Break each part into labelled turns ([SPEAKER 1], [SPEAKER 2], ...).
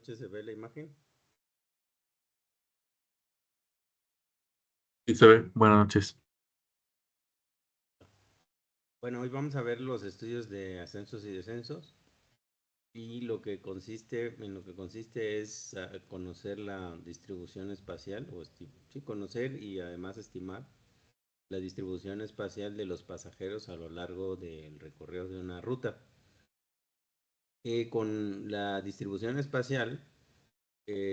[SPEAKER 1] noches, ¿se ve la imagen?
[SPEAKER 2] Sí, se ve. Buenas noches.
[SPEAKER 1] Bueno, hoy vamos a ver los estudios de ascensos y descensos y en lo que consiste es conocer la distribución espacial sí, conocer y además estimar la distribución espacial de los pasajeros a lo largo del recorrido de una ruta. Con la distribución espacial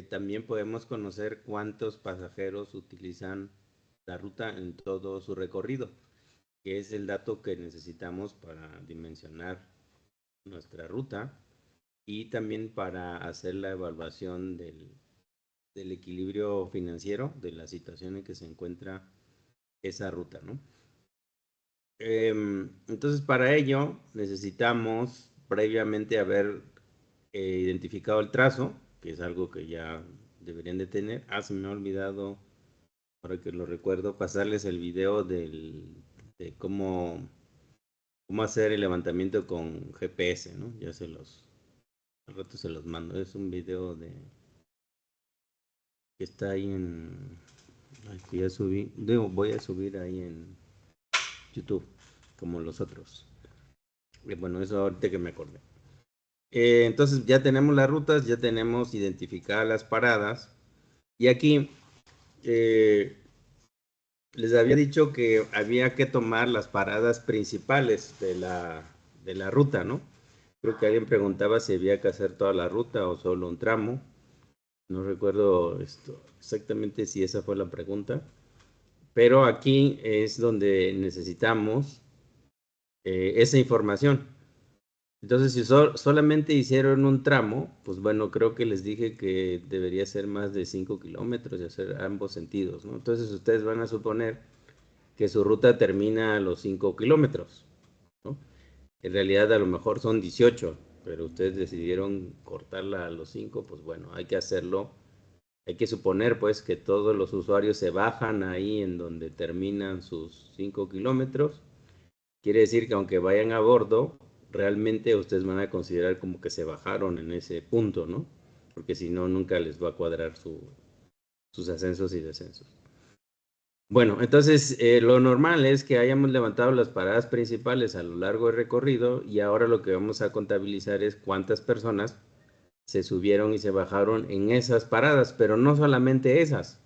[SPEAKER 1] también podemos conocer cuántos pasajeros utilizan la ruta en todo su recorrido, que es el dato que necesitamos para dimensionar nuestra ruta y también para hacer la evaluación del equilibrio financiero de la situación en que se encuentra esa ruta, ¿no? Entonces, para ello necesitamos previamente haber identificado el trazo, que es algo que ya deberían de tener. Se me ha olvidado, ahora que lo recuerdo, pasarles el video de cómo hacer el levantamiento con GPS, ¿no? Ya al rato se los mando. Es un video que está ahí que ya subí, voy a subir ahí en YouTube, como los otros. Bueno, eso ahorita que me acordé. Entonces ya tenemos las rutas, ya tenemos identificadas las paradas. Y aquí les había dicho que había que tomar las paradas principales de la ruta, ¿no? Creo que alguien preguntaba si había que hacer toda la ruta o solo un tramo. No recuerdo exactamente si esa fue la pregunta. Pero aquí es donde necesitamos esa información. Entonces, si solamente hicieron un tramo, pues bueno, creo que les dije que debería ser más de 5 kilómetros y hacer ambos sentidos, ¿no? Entonces, ustedes van a suponer que su ruta termina a los 5 kilómetros, ¿no? En realidad, a lo mejor son 18, pero ustedes decidieron cortarla a los 5, pues bueno, hay que hacerlo. Hay que suponer, pues, que todos los usuarios se bajan ahí en donde terminan sus 5 kilómetros. Quiere decir que aunque vayan a bordo, realmente ustedes van a considerar como que se bajaron en ese punto, ¿no? Porque si no, nunca les va a cuadrar sus ascensos y descensos. Bueno, entonces lo normal es que hayamos levantado las paradas principales a lo largo del recorrido y ahora lo que vamos a contabilizar es cuántas personas se subieron y se bajaron en esas paradas, pero no solamente esas.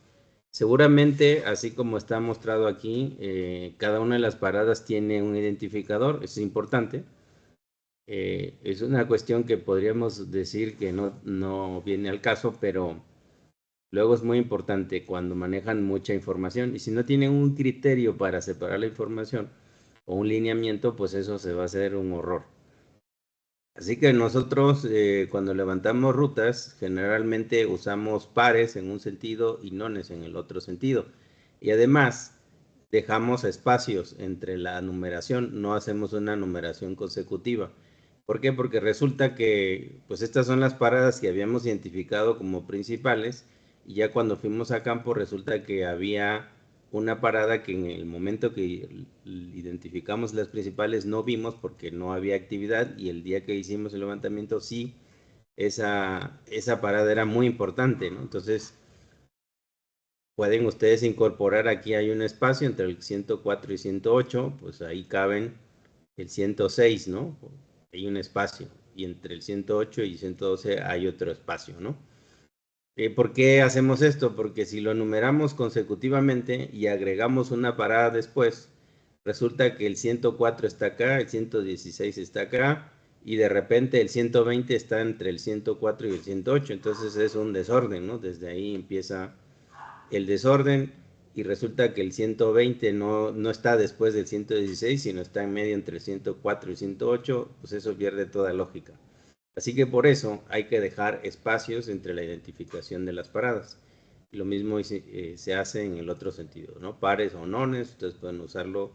[SPEAKER 1] Seguramente, así como está mostrado aquí, cada una de las paradas tiene un identificador, eso es importante. Es una cuestión que podríamos decir que no viene al caso, pero luego es muy importante cuando manejan mucha información y si no tienen un criterio para separar la información o un lineamiento, pues eso se va a hacer un horror. Así que nosotros cuando levantamos rutas generalmente usamos pares en un sentido y nones en el otro sentido. Y además dejamos espacios entre la numeración, no hacemos una numeración consecutiva. ¿Por qué? Porque resulta que pues estas son las paradas que habíamos identificado como principales y ya cuando fuimos a campo resulta que había una parada que en el momento que identificamos las principales no vimos porque no había actividad y el día que hicimos el levantamiento sí, esa parada era muy importante, ¿no? Entonces pueden ustedes incorporar, aquí hay un espacio entre el 104 y 108, pues ahí caben el 106, ¿no? Hay un espacio y entre el 108 y 112 hay otro espacio, ¿no? ¿Por qué hacemos esto? Porque si lo numeramos consecutivamente y agregamos una parada después, resulta que el 104 está acá, el 116 está acá, y de repente el 120 está entre el 104 y el 108, entonces es un desorden, ¿no? Desde ahí empieza el desorden y resulta que el 120 no está después del 116, sino está en medio entre el 104 y el 108, pues eso pierde toda lógica. Así que por eso hay que dejar espacios entre la identificación de las paradas. Y lo mismo se hace en el otro sentido, ¿no? Pares o nones, ustedes pueden usarlo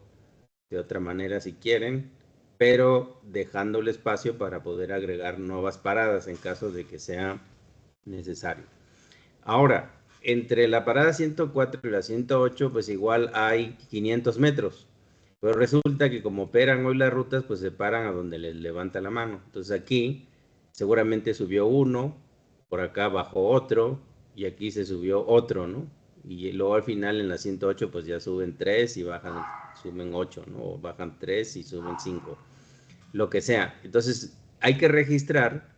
[SPEAKER 1] de otra manera si quieren, pero dejando el espacio para poder agregar nuevas paradas en caso de que sea necesario. Ahora, entre la parada 104 y la 108, pues igual hay 500 metros. Pero resulta que como operan hoy las rutas, pues se paran a donde les levanta la mano. Entonces aquí seguramente subió uno, por acá bajó otro y aquí se subió otro, ¿no? Y luego al final en la 108 pues ya suben 3 y bajan, suben 8, ¿no? O bajan 3 y suben 5, lo que sea. Entonces hay que registrar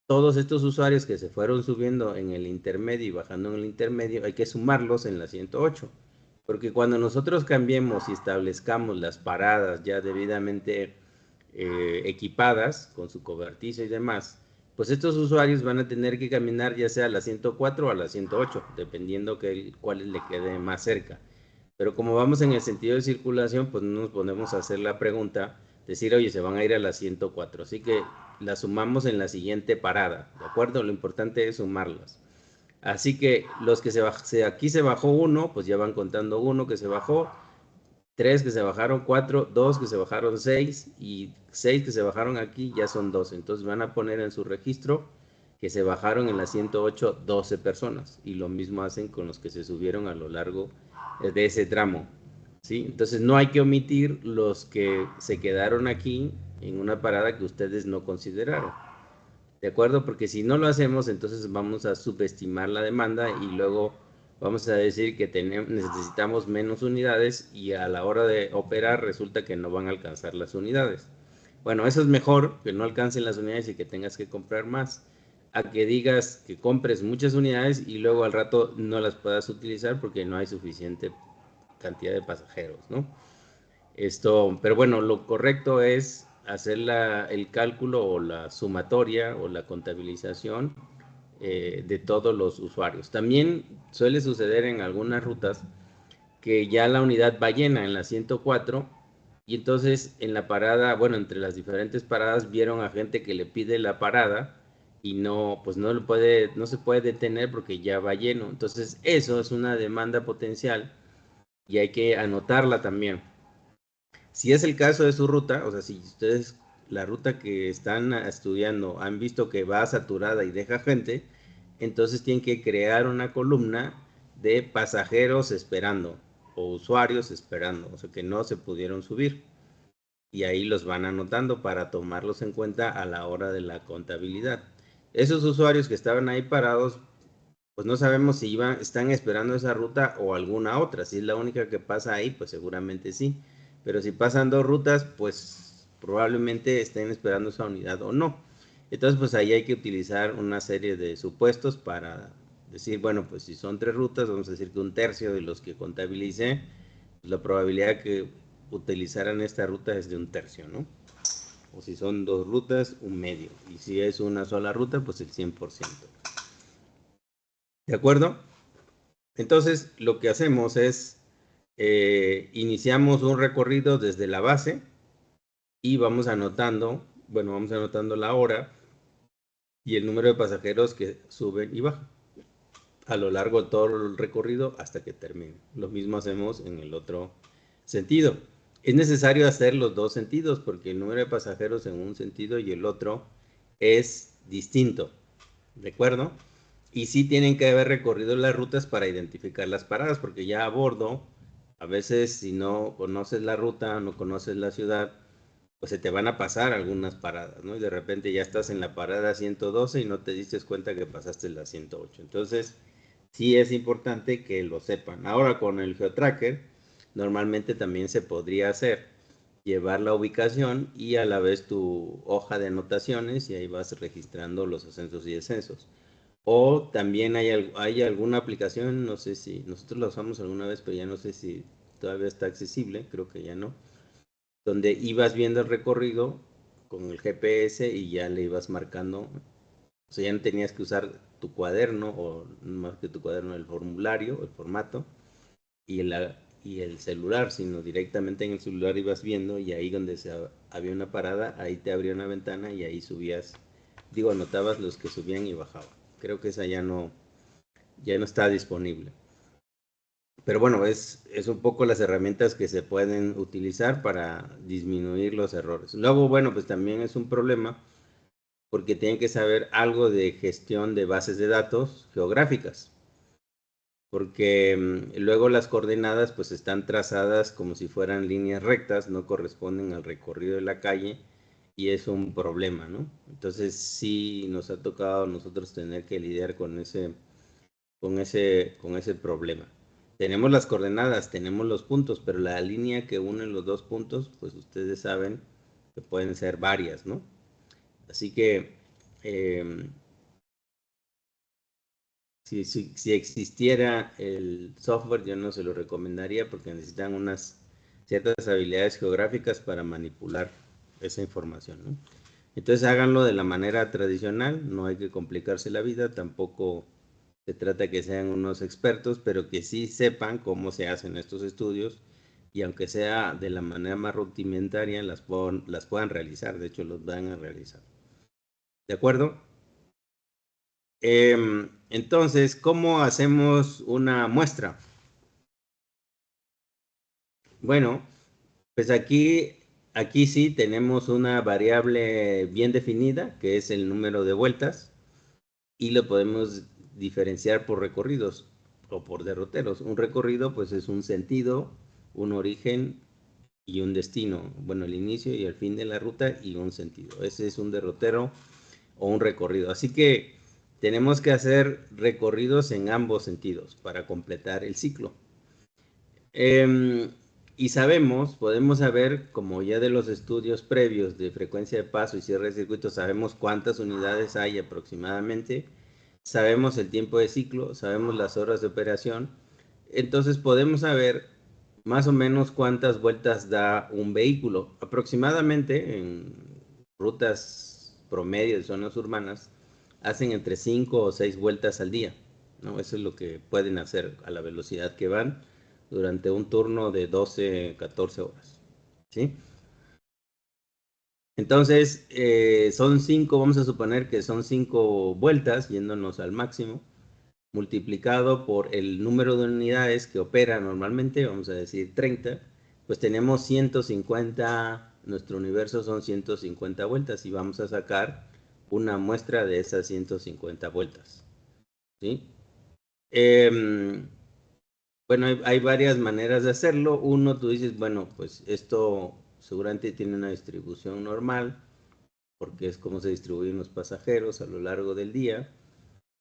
[SPEAKER 1] todos estos usuarios que se fueron subiendo en el intermedio y bajando en el intermedio, hay que sumarlos en la 108. Porque cuando nosotros cambiemos y establezcamos las paradas ya debidamente equipadas con su cobertizo y demás, pues estos usuarios van a tener que caminar ya sea a la 104 o a la 108, dependiendo cuál le quede más cerca. Pero como vamos en el sentido de circulación, pues no nos ponemos a hacer la pregunta, decir, oye, se van a ir a la 104. Así que las sumamos en la siguiente parada, ¿de acuerdo? Lo importante es sumarlas. Así que los que aquí se bajó uno, pues ya van contando uno que se bajó, 3 que se bajaron, 4, 2 que se bajaron, 6 y 6 que se bajaron aquí ya son 12. Entonces van a poner en su registro que se bajaron en la 108 12 personas y lo mismo hacen con los que se subieron a lo largo de ese tramo. ¿Sí? Entonces no hay que omitir los que se quedaron aquí en una parada que ustedes no consideraron. ¿De acuerdo? Porque si no lo hacemos, entonces vamos a subestimar la demanda y luego vamos a decir que necesitamos menos unidades y a la hora de operar resulta que no van a alcanzar las unidades. Bueno, eso es mejor, que no alcancen las unidades y que tengas que comprar más, a que digas que compres muchas unidades y luego al rato no las puedas utilizar porque no hay suficiente cantidad de pasajeros, ¿no? Pero bueno, lo correcto es hacer el cálculo o la sumatoria o la contabilización de todos los usuarios. También suele suceder en algunas rutas que ya la unidad va llena en la 104 y entonces en la parada, bueno, entre las diferentes paradas vieron a gente que le pide la parada y no, pues no se puede detener porque ya va lleno. Entonces eso es una demanda potencial y hay que anotarla también. Si es el caso de su ruta, o sea, si ustedes la ruta que están estudiando han visto que va saturada y deja gente, entonces tienen que crear una columna de pasajeros esperando o usuarios esperando, o sea, que no se pudieron subir. Y ahí los van anotando para tomarlos en cuenta a la hora de la contabilidad. Esos usuarios que estaban ahí parados, pues no sabemos si están esperando esa ruta o alguna otra. Si es la única que pasa ahí, pues seguramente sí. Pero si pasan dos rutas, pues probablemente estén esperando esa unidad o no. Entonces, pues ahí hay que utilizar una serie de supuestos para decir, bueno, pues si son tres rutas, vamos a decir que un tercio de los que contabilicé, pues la probabilidad que utilizaran esta ruta es de un tercio, ¿no? O si son dos rutas, un medio. Y si es una sola ruta, pues el 100%. ¿De acuerdo? Entonces, lo que hacemos es, iniciamos un recorrido desde la base y vamos anotando la hora y el número de pasajeros que suben y bajan a lo largo de todo el recorrido hasta que termine. Lo mismo hacemos en el otro sentido. Es necesario hacer los dos sentidos porque el número de pasajeros en un sentido y el otro es distinto. ¿De acuerdo? Y sí tienen que haber recorrido las rutas para identificar las paradas, porque ya a bordo, a veces si no conoces la ruta, no conoces la ciudad, pues se te van a pasar algunas paradas, ¿no? Y de repente ya estás en la parada 112 y no te diste cuenta que pasaste la 108. Entonces, sí es importante que lo sepan. Ahora con el GeoTracker, normalmente también se podría hacer, llevar la ubicación y a la vez tu hoja de anotaciones y ahí vas registrando los ascensos y descensos. O también hay alguna aplicación, no sé si nosotros la usamos alguna vez, pero ya no sé si todavía está accesible, creo que ya no, donde ibas viendo el recorrido con el GPS y ya le ibas marcando, o sea, ya no tenías que usar tu cuaderno o más que tu cuaderno, el formulario, el formato y el celular, sino directamente en el celular ibas viendo y ahí donde había una parada, ahí te abría una ventana y ahí subías, digo, anotabas los que subían y bajaban. Creo que esa ya no está disponible. Pero bueno, es un poco las herramientas que se pueden utilizar para disminuir los errores. Luego, bueno, pues también es un problema porque tienen que saber algo de gestión de bases de datos geográficas, porque luego las coordenadas pues están trazadas como si fueran líneas rectas, no corresponden al recorrido de la calle y es un problema, ¿no? Entonces sí nos ha tocado a nosotros tener que lidiar con ese problema. Tenemos las coordenadas, tenemos los puntos, pero la línea que une los dos puntos, pues ustedes saben que pueden ser varias, ¿no? Así que si existiera el software, yo no se lo recomendaría porque necesitan unas ciertas habilidades geográficas para manipular esa información, ¿no? Entonces háganlo de la manera tradicional, no hay que complicarse la vida, tampoco se trata que sean unos expertos, pero que sí sepan cómo se hacen estos estudios y aunque sea de la manera más rudimentaria, las puedan realizar, de hecho los van a realizar. ¿De acuerdo? Entonces, ¿cómo hacemos una muestra? Bueno, pues aquí sí tenemos una variable bien definida, que es el número de vueltas, y lo podemos diferenciar por recorridos o por derroteros. Un recorrido, pues es un sentido, un origen y un destino. Bueno, el inicio y el fin de la ruta y un sentido. Ese es un derrotero o un recorrido. Así que tenemos que hacer recorridos en ambos sentidos para completar el ciclo. Y podemos saber, como ya de los estudios previos de frecuencia de paso y cierre de circuitos, sabemos cuántas unidades hay aproximadamente, sabemos el tiempo de ciclo, sabemos las horas de operación, entonces podemos saber más o menos cuántas vueltas da un vehículo. Aproximadamente en rutas promedio de zonas urbanas, hacen entre 5 o 6 vueltas al día, ¿no? Eso es lo que pueden hacer a la velocidad que van durante un turno de 12, 14 horas, ¿sí? Entonces, son 5, vamos a suponer que son 5 vueltas, yéndonos al máximo, multiplicado por el número de unidades que opera normalmente, vamos a decir 30, pues tenemos 150, nuestro universo son 150 vueltas y vamos a sacar una muestra de esas 150 vueltas, ¿sí? Bueno, hay varias maneras de hacerlo. Uno, tú dices, bueno, pues esto seguramente tiene una distribución normal, porque es como se distribuyen los pasajeros a lo largo del día.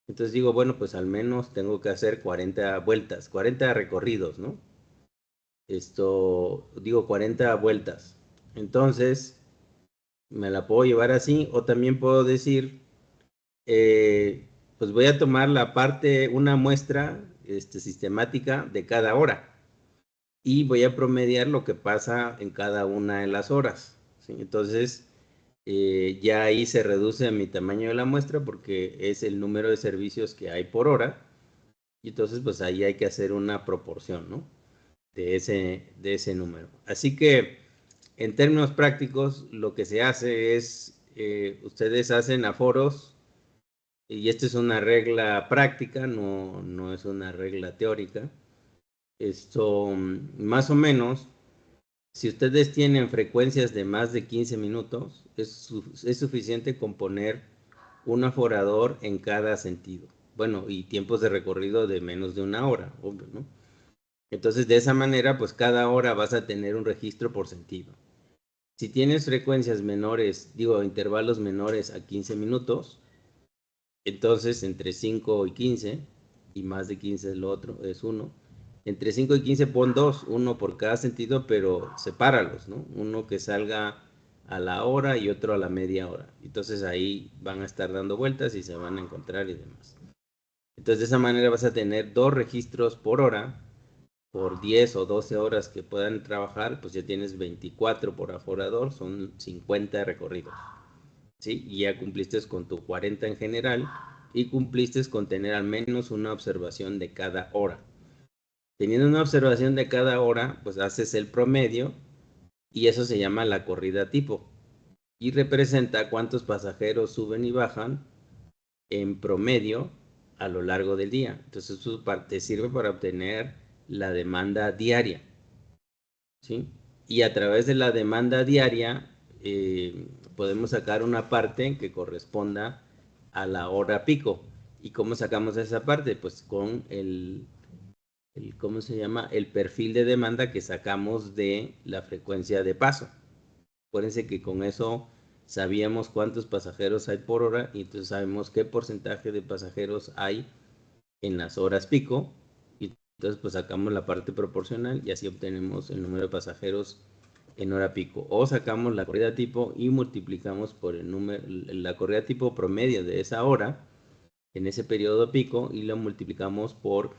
[SPEAKER 1] Entonces digo, bueno, pues al menos tengo que hacer 40 vueltas, 40 recorridos, ¿no? Digo 40 vueltas. Entonces, me la puedo llevar así, o también puedo decir, pues voy a tomar una muestra sistemática de cada hora y voy a promediar lo que pasa en cada una de las horas, ¿sí? Entonces, ya ahí se reduce a mi tamaño de la muestra porque es el número de servicios que hay por hora y entonces pues ahí hay que hacer una proporción, ¿no? De ese número. Así que en términos prácticos lo que se hace es, ustedes hacen aforos y esta es una regla práctica, no es una regla teórica. Más o menos, si ustedes tienen frecuencias de más de 15 minutos, es suficiente con poner un aforador en cada sentido. Bueno, y tiempos de recorrido de menos de una hora, obvio, ¿no? Entonces, de esa manera, pues cada hora vas a tener un registro por sentido. Si tienes frecuencias menores, digo, intervalos menores a 15 minutos, entonces entre 5 y 15, y más de 15 es lo otro, es 1. Entre 5 y 15 pon 2, uno por cada sentido, pero sepáralos, ¿no? Uno que salga a la hora y otro a la media hora. Entonces ahí van a estar dando vueltas y se van a encontrar y demás. Entonces de esa manera vas a tener 2 registros por hora, por 10 o 12 horas que puedan trabajar, pues ya tienes 24 por aforador, son 50 recorridos, ¿sí? Y ya cumpliste con tu 40 en general y cumpliste con tener al menos una observación de cada hora. Teniendo una observación de cada hora, pues haces el promedio y eso se llama la corrida tipo y representa cuántos pasajeros suben y bajan en promedio a lo largo del día. Entonces eso te sirve para obtener la demanda diaria, ¿sí? Y a través de la demanda diaria podemos sacar una parte que corresponda a la hora pico. ¿Y cómo sacamos esa parte? Pues con ¿cómo se llama? El perfil de demanda que sacamos de la frecuencia de paso. Acuérdense que con eso sabíamos cuántos pasajeros hay por hora y entonces sabemos qué porcentaje de pasajeros hay en las horas pico y entonces pues sacamos la parte proporcional y así obtenemos el número de pasajeros en hora pico, o sacamos la corrida tipo y multiplicamos por el número, la corrida tipo promedio de esa hora en ese periodo pico y lo multiplicamos por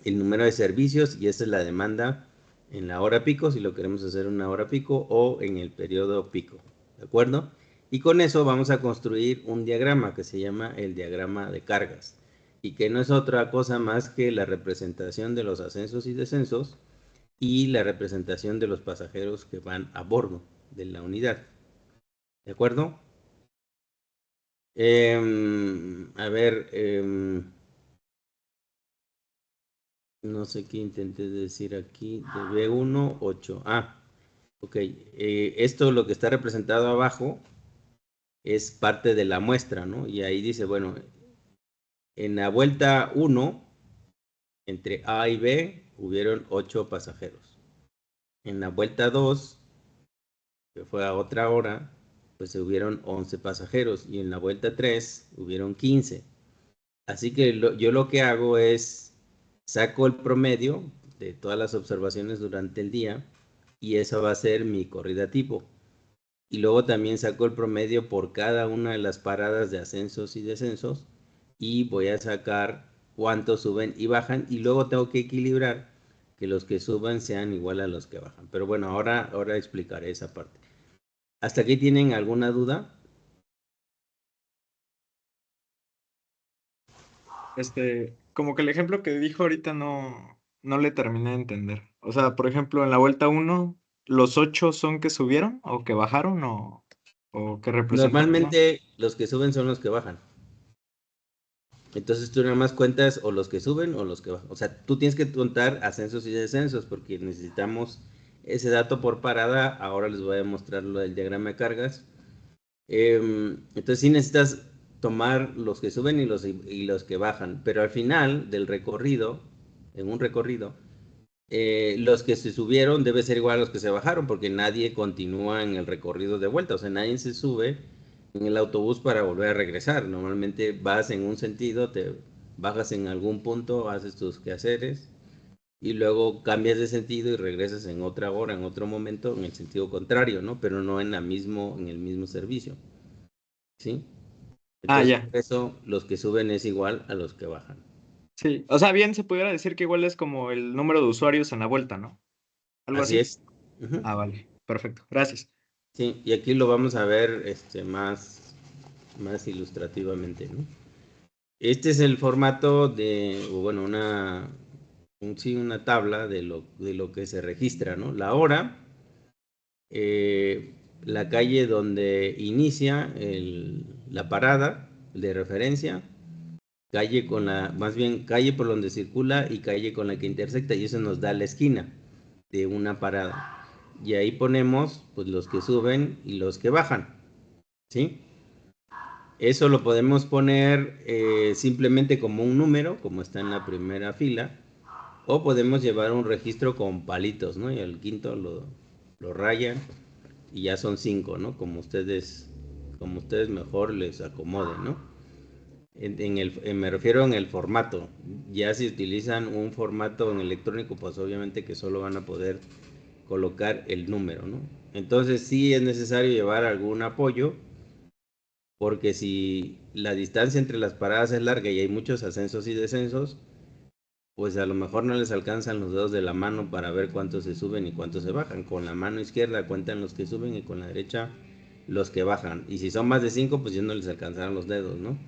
[SPEAKER 1] el número de servicios y esa es la demanda en la hora pico, si lo queremos hacer en una hora pico o en el periodo pico, ¿de acuerdo? Y con eso vamos a construir un diagrama que se llama el diagrama de cargas y que no es otra cosa más que la representación de los ascensos y descensos y la representación de los pasajeros que van a bordo de la unidad, ¿de acuerdo? A ver, no sé qué intenté decir aquí, de B1, 8. Ok. Esto lo que está representado abajo es parte de la muestra, ¿no? Y ahí dice, bueno, en la vuelta 1, entre A y B, hubieron 8 pasajeros. En la vuelta 2, que fue a otra hora, pues hubieron 11 pasajeros. Y en la vuelta 3, hubieron 15. Así que yo lo que hago es, saco el promedio de todas las observaciones durante el día y esa va a ser mi corrida tipo. Y luego también saco el promedio por cada una de las paradas de ascensos y descensos y voy a sacar cuántos suben y bajan y luego tengo que equilibrar que los que suban sean igual a los que bajan. Pero bueno, ahora explicaré esa parte. ¿Hasta aquí tienen alguna duda?
[SPEAKER 2] Como que el ejemplo que dijo ahorita no le terminé de entender. O sea, por ejemplo, en la vuelta uno, ¿los 8 son que subieron o que bajaron o que representan, perdón?
[SPEAKER 1] Normalmente los que suben son los que bajan. Entonces tú nada más cuentas o los que suben o los que bajan. O sea, tú tienes que contar ascensos y descensos porque necesitamos ese dato por parada. Ahora les voy a mostrar lo del diagrama de cargas. Entonces sí necesitas tomar los que suben y los que bajan. Pero al final del recorrido, en un recorrido, los que se subieron debe ser igual a los que se bajaron porque nadie continúa en el recorrido de vuelta. O sea, nadie se sube en el autobús para volver a regresar. Normalmente vas en un sentido, te bajas en algún punto, haces tus quehaceres y luego cambias de sentido y regresas en otra hora, en otro momento, en el sentido contrario, ¿no? Pero no en en el mismo servicio, ¿sí?
[SPEAKER 2] Ah,
[SPEAKER 1] Entonces,
[SPEAKER 2] ya.
[SPEAKER 1] por eso los que suben es igual a los que bajan.
[SPEAKER 2] Sí. O sea, bien se pudiera decir que igual es como el número de usuarios en la vuelta, ¿no? Algo
[SPEAKER 1] Así
[SPEAKER 2] así.
[SPEAKER 1] es. Ujú.
[SPEAKER 2] Ah, vale. Perfecto. Gracias.
[SPEAKER 1] Sí, y aquí lo vamos a ver más ilustrativamente, ¿no? Este es el formato de, o bueno, sí, una tabla de lo que se registra, ¿no? La hora, la calle donde inicia la parada de referencia, calle más bien calle por donde circula y calle con la que intersecta, y eso nos da la esquina de una parada. Y ahí ponemos pues los que suben y los que bajan, ¿sí? Eso lo podemos poner simplemente como un número, como está en la primera fila, o podemos llevar un registro con palitos, ¿no? Y el quinto lo rayan y ya son 5, ¿no? Como ustedes mejor les acomoden, ¿no? Me refiero en el formato. Ya si utilizan un formato en electrónico, pues obviamente que solo van a poder colocar el número, ¿no? Entonces sí es necesario llevar algún apoyo porque si la distancia entre las paradas es larga y hay muchos ascensos y descensos, pues a lo mejor no les alcanzan los dedos de la mano para ver cuántos se suben y cuántos se bajan. Con la mano izquierda cuentan los que suben y con la derecha los que bajan. Y si son más de 5, pues ya no les alcanzarán los dedos, ¿no?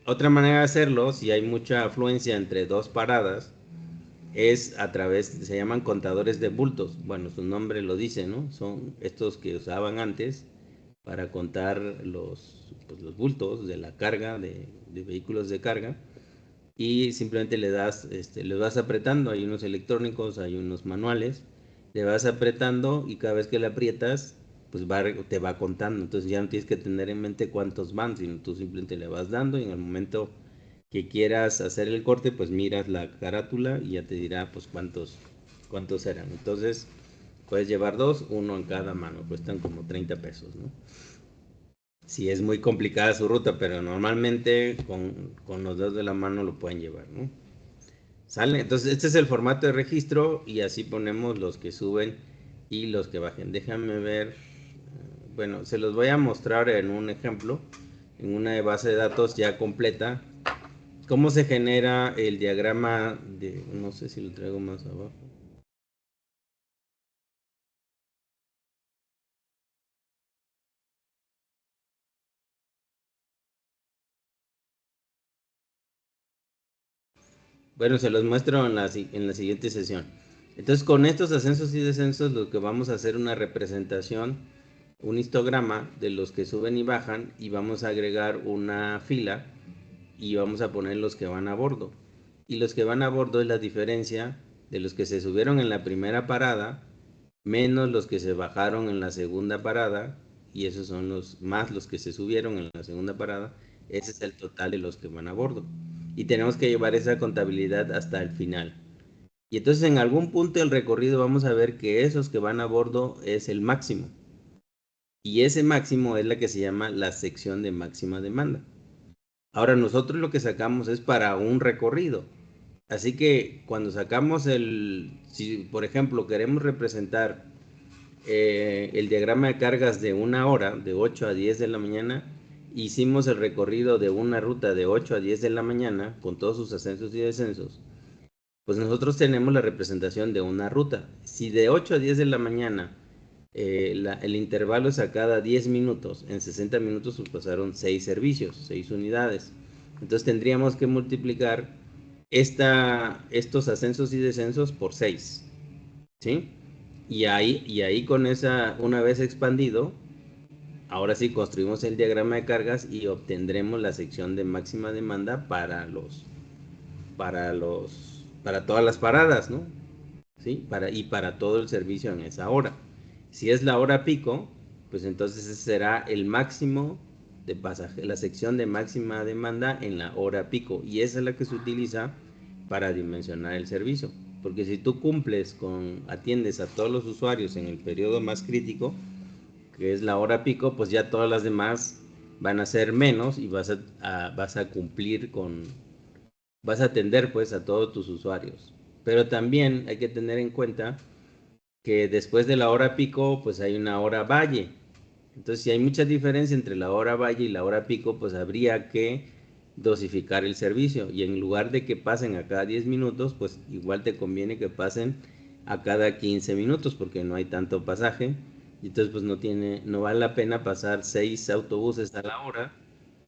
[SPEAKER 1] Otra manera de hacerlo, si hay mucha afluencia entre dos paradas, es a través, se llaman contadores de bultos. Bueno, su nombre lo dice, ¿no? Son estos que usaban antes para contar pues, los bultos de la carga, de vehículos de carga. Y simplemente le vas apretando, hay unos electrónicos, hay unos manuales, le vas apretando y cada vez que le aprietas, pues te va contando. Entonces ya no tienes que tener en mente cuántos van, sino tú simplemente le vas dando y en el momento que quieras hacer el corte, pues miras la carátula y ya te dirá pues cuántos eran. Entonces, puedes llevar dos, uno en cada mano, cuestan como 30 pesos, ¿no? Sí, es muy complicada su ruta, pero normalmente con los dedos de la mano lo pueden llevar, ¿no? ¿Sale? Entonces, este es el formato de registro y así ponemos los que suben y los que bajen. Déjame ver. Bueno, se los voy a mostrar en un ejemplo, en una base de datos ya completa. ¿Cómo se genera el diagrama de... No sé si lo traigo más abajo. Bueno, se los muestro en la siguiente sesión. Entonces, con estos ascensos y descensos, lo que vamos a hacer una representación, un histograma de los que suben y bajan, y vamos a agregar una fila y vamos a poner los que van a bordo. Y los que van a bordo es la diferencia de los que se subieron en la primera parada menos los que se bajaron en la segunda parada, y esos son los más los que se subieron en la segunda parada. Ese es el total de los que van a bordo. Y tenemos que llevar esa contabilidad hasta el final. Y entonces en algún punto del recorrido vamos a ver que esos que van a bordo es el máximo. Y ese máximo es la que se llama la sección de máxima demanda. Ahora nosotros lo que sacamos es para un recorrido. Así que cuando sacamos si por ejemplo queremos representar el diagrama de cargas de una hora, de 8 a 10 de la mañana, hicimos el recorrido de una ruta de 8 a 10 de la mañana con todos sus ascensos y descensos, pues nosotros tenemos la representación de una ruta. Si de 8 a 10 de la mañana el intervalo es a cada 10 minutos, en 60 minutos pues pasaron 6 servicios, 6 unidades. Entonces tendríamos que multiplicar estos ascensos y descensos por 6, ¿sí? Y ahí con esa, una vez expandido, ahora sí construimos el diagrama de cargas y obtendremos la sección de máxima demanda para todas las paradas, ¿no? ¿Sí? Y para todo el servicio en esa hora. Si es la hora pico, pues entonces ese será el máximo de pasaje, la sección de máxima demanda en la hora pico, y esa es la que se utiliza para dimensionar el servicio. Porque si tú atiendes a todos los usuarios en el periodo más crítico, que es la hora pico, pues ya todas las demás van a ser menos y vas a cumplir vas a atender pues a todos tus usuarios. Pero también hay que tener en cuenta que después de la hora pico, pues hay una hora valle. Entonces, si hay mucha diferencia entre la hora valle y la hora pico, pues habría que dosificar el servicio. Y en lugar de que pasen a cada 10 minutos, pues igual te conviene que pasen a cada 15 minutos, porque no hay tanto pasaje. Y entonces, pues no vale la pena pasar 6 autobuses a la hora,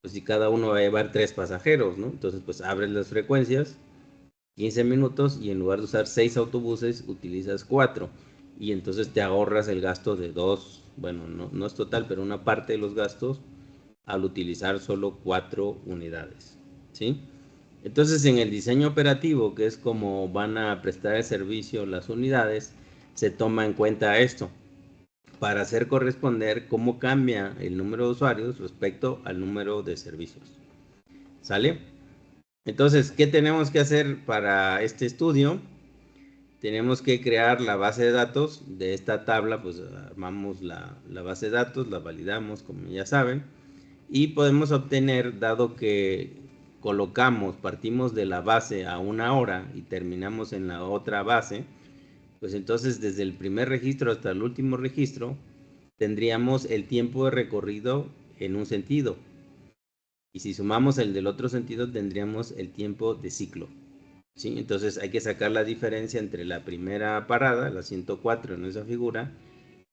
[SPEAKER 1] pues si cada uno va a llevar 3 pasajeros, ¿no? Entonces, pues abres las frecuencias 15 minutos y en lugar de usar 6 autobuses utilizas 4, y entonces te ahorras el gasto de 2, bueno, no es total, pero una parte de los gastos al utilizar solo 4 unidades, ¿sí? Entonces en el diseño operativo, que es como van a prestar el servicio las unidades, se toma en cuenta esto para hacer corresponder cómo cambia el número de usuarios respecto al número de servicios. ¿Sale? Entonces, ¿qué tenemos que hacer para este estudio? Tenemos que crear la base de datos de esta tabla, pues armamos la base de datos, la validamos, como ya saben, y podemos obtener, dado que partimos de la base a una hora y terminamos en la otra base, pues entonces desde el primer registro hasta el último registro, tendríamos el tiempo de recorrido en un sentido. Y si sumamos el del otro sentido, tendríamos el tiempo de ciclo. ¿Sí? Entonces hay que sacar la diferencia entre la primera parada, la 104 en esa figura,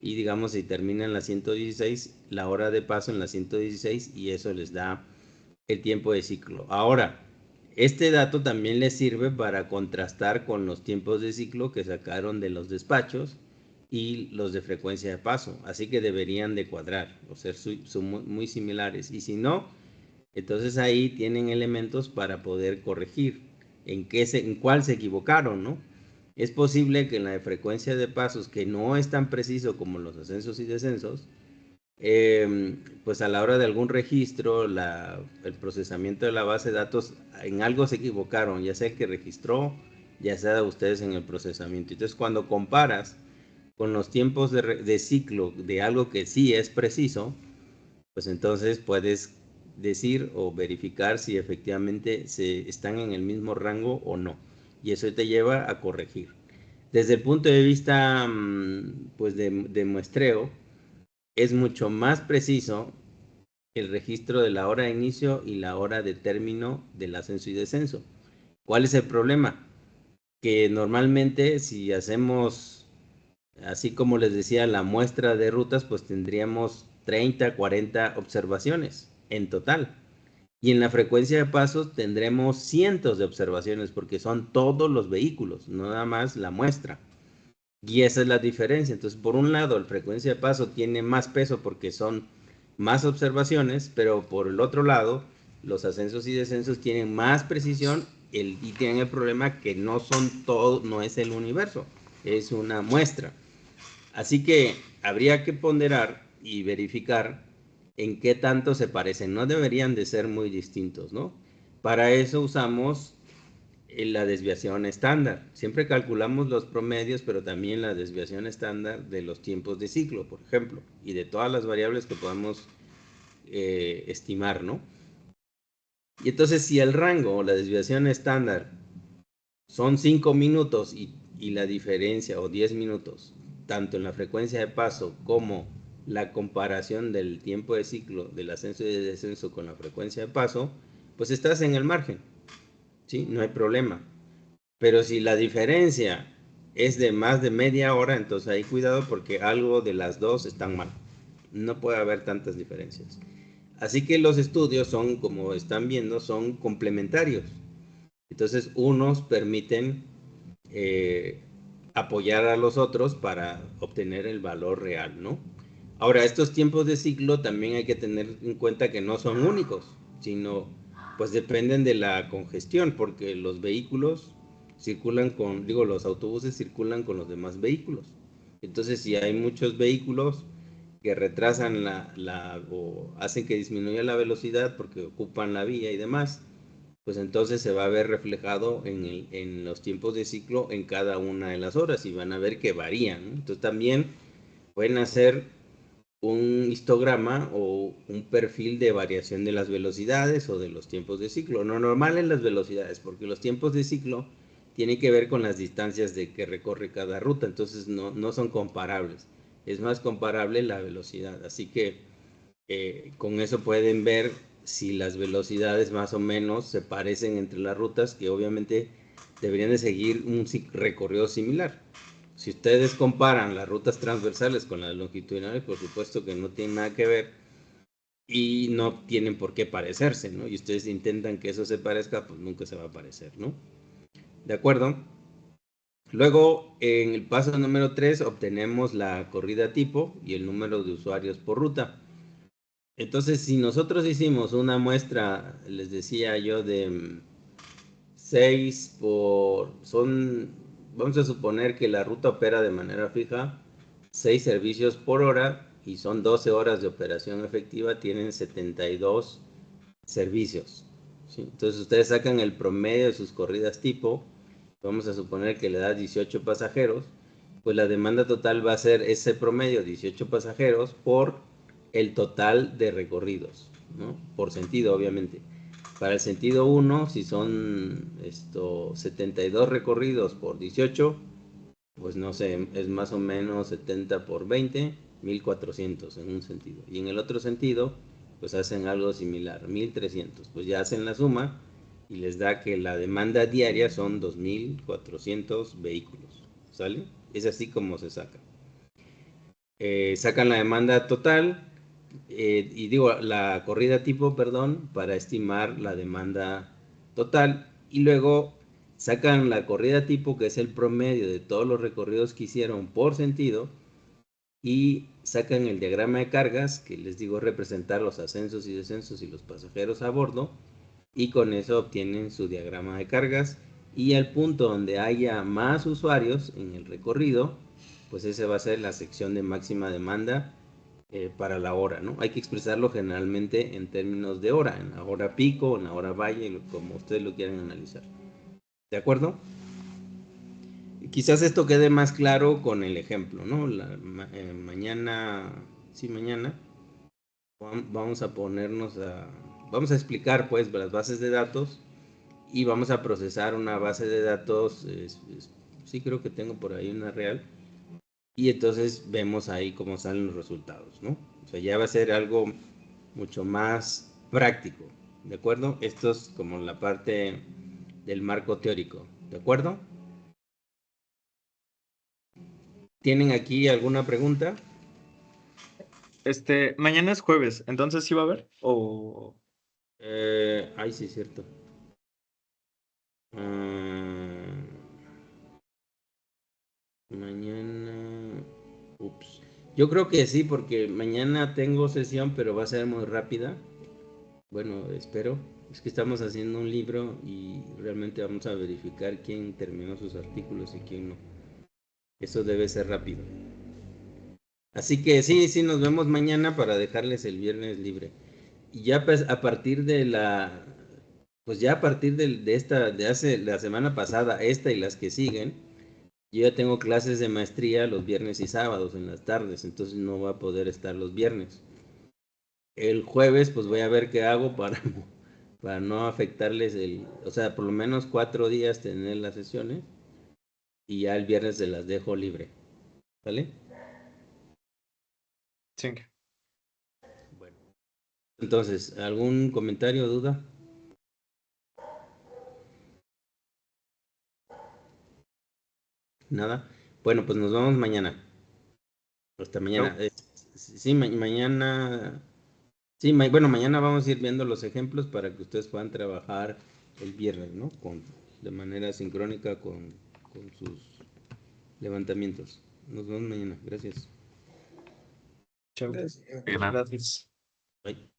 [SPEAKER 1] y digamos si termina en la 116, la hora de paso en la 116, y eso les da el tiempo de ciclo. Ahora, este dato también les sirve para contrastar con los tiempos de ciclo que sacaron de los despachos y los de frecuencia de paso, así que deberían de cuadrar, o ser son muy similares, y si no, entonces ahí tienen elementos para poder corregir en cuál se equivocaron, ¿no? Es posible que en la de frecuencia de pasos, que no es tan preciso como los ascensos y descensos, pues a la hora de algún registro, el procesamiento de la base de datos, en algo se equivocaron, ya sea el que registró, ya sea ustedes en el procesamiento. Entonces, cuando comparas con los tiempos de ciclo de algo que sí es preciso, pues entonces puedes decir o verificar si efectivamente se están en el mismo rango o no. Y eso te lleva a corregir. Desde el punto de vista pues de muestreo, es mucho más preciso el registro de la hora de inicio y la hora de término del ascenso y descenso. ¿Cuál es el problema? Que normalmente si hacemos, así como les decía, la muestra de rutas, pues tendríamos 30, 40 observaciones en total. Y en la frecuencia de pasos tendremos cientos de observaciones porque son todos los vehículos, no nada más la muestra. Y esa es la diferencia. Entonces, por un lado, la frecuencia de paso tiene más peso porque son más observaciones, pero por el otro lado, los ascensos y descensos tienen más precisión y tienen el problema que no son todo, no es el universo, es una muestra. Así que habría que ponderar y verificar en qué tanto se parecen. No deberían de ser muy distintos, ¿no? Para eso usamos la desviación estándar. Siempre calculamos los promedios, pero también la desviación estándar de los tiempos de ciclo, por ejemplo, y de todas las variables que podamos estimar, ¿no? Y entonces, si el rango o la desviación estándar son 5 minutos y la diferencia, o 10 minutos, tanto en la frecuencia de paso como la comparación del tiempo de ciclo del ascenso y del descenso con la frecuencia de paso, pues estás en el margen, ¿sí? No hay problema. Pero si la diferencia es de más de media hora, entonces ahí cuidado porque algo de las dos están mal. No puede haber tantas diferencias. Así que los estudios son, como están viendo, son complementarios. Entonces unos permiten eh, apoyar a los otros para obtener el valor real, ¿no? Ahora, estos tiempos de ciclo también hay que tener en cuenta que no son únicos, sino pues dependen de la congestión, porque los vehículos circulan con, digo, los autobuses circulan con los demás vehículos. Entonces, si hay muchos vehículos que retrasan o hacen que disminuya la velocidad porque ocupan la vía y demás, pues entonces se va a ver reflejado en los tiempos de ciclo en cada una de las horas y van a ver que varían, ¿no? Entonces también pueden hacer un histograma o un perfil de variación de las velocidades o de los tiempos de ciclo. No normal en las velocidades, porque los tiempos de ciclo tienen que ver con las distancias de que recorre cada ruta, entonces no son comparables. Es más comparable la velocidad, así que con eso pueden ver si las velocidades más o menos se parecen entre las rutas, que obviamente deberían de seguir un recorrido similar. Si ustedes comparan las rutas transversales con las longitudinales, por supuesto que no tienen nada que ver y no tienen por qué parecerse, ¿no? Y ustedes intentan que eso se parezca, pues nunca se va a parecer, ¿no? ¿De acuerdo? Luego, en el paso número 3, obtenemos la corrida tipo y el número de usuarios por ruta. Entonces, si nosotros hicimos una muestra, les decía yo, de 6 vamos a suponer que la ruta opera de manera fija 6 servicios por hora y son 12 horas de operación efectiva, tienen 72 servicios, ¿sí? Entonces ustedes sacan el promedio de sus corridas tipo, vamos a suponer que le da 18 pasajeros, pues la demanda total va a ser ese promedio, 18 pasajeros, por el total de recorridos, ¿no? Por sentido, obviamente. Para el sentido 1, si son 72 recorridos por 18, pues no sé, es más o menos 70 por 20, 1400 en un sentido. Y en el otro sentido, pues hacen algo similar, 1300. Pues ya hacen la suma y les da que la demanda diaria son 2400 vehículos. ¿Sale? Es así como se saca. Sacan la demanda total y digo la corrida tipo, perdón, para estimar la demanda total y luego sacan la corrida tipo que es el promedio de todos los recorridos que hicieron por sentido y sacan el diagrama de cargas que les digo representar los ascensos y descensos y los pasajeros a bordo y con eso obtienen su diagrama de cargas y al punto donde haya más usuarios en el recorrido, pues ese va a ser la sección de máxima demanda para la hora, ¿no? Hay que expresarlo generalmente en términos de hora, en la hora pico, en la hora valle, como ustedes lo quieran analizar. ¿De acuerdo? quizás esto quede más claro con el ejemplo, ¿no? Mañana, sí, mañana vamos a vamos a explicar pues las bases de datos y vamos a procesar una base de datos, sí creo que tengo por ahí una real, y entonces vemos ahí cómo salen los resultados, ¿no? O sea, ya va a ser algo mucho más práctico, ¿de acuerdo? Esto es como la parte del marco teórico, ¿de acuerdo? ¿Tienen aquí alguna pregunta?
[SPEAKER 2] Mañana es jueves, entonces sí va a haber, o...
[SPEAKER 1] Ay, sí, cierto. Ah, mañana, ups. Yo creo que sí, porque mañana tengo sesión, pero va a ser muy rápida. Bueno, espero. Es que estamos haciendo un libro y realmente vamos a verificar quién terminó sus artículos y quién no. Eso debe ser rápido. Así que sí, sí, nos vemos mañana para dejarles el viernes libre. Y ya pues, a partir de pues ya a partir de esta, de hace la semana pasada, esta y las que siguen, yo ya tengo clases de maestría los viernes y sábados en las tardes, entonces no va a poder estar los viernes. El jueves pues voy a ver qué hago para no afectarles o sea, por lo menos 4 días tener las sesiones y ya el viernes se las dejo libre, ¿vale?
[SPEAKER 2] Sí.
[SPEAKER 1] Bueno, entonces, ¿algún comentario o duda? Nada. Bueno, pues nos vemos mañana. Hasta mañana.
[SPEAKER 2] No,
[SPEAKER 1] Sí, mañana. Sí, bueno, mañana vamos a ir viendo los ejemplos para que ustedes puedan trabajar el viernes, ¿no? De manera sincrónica con sus levantamientos. Nos vemos mañana. Gracias.
[SPEAKER 2] chao. Gracias.
[SPEAKER 1] Bye.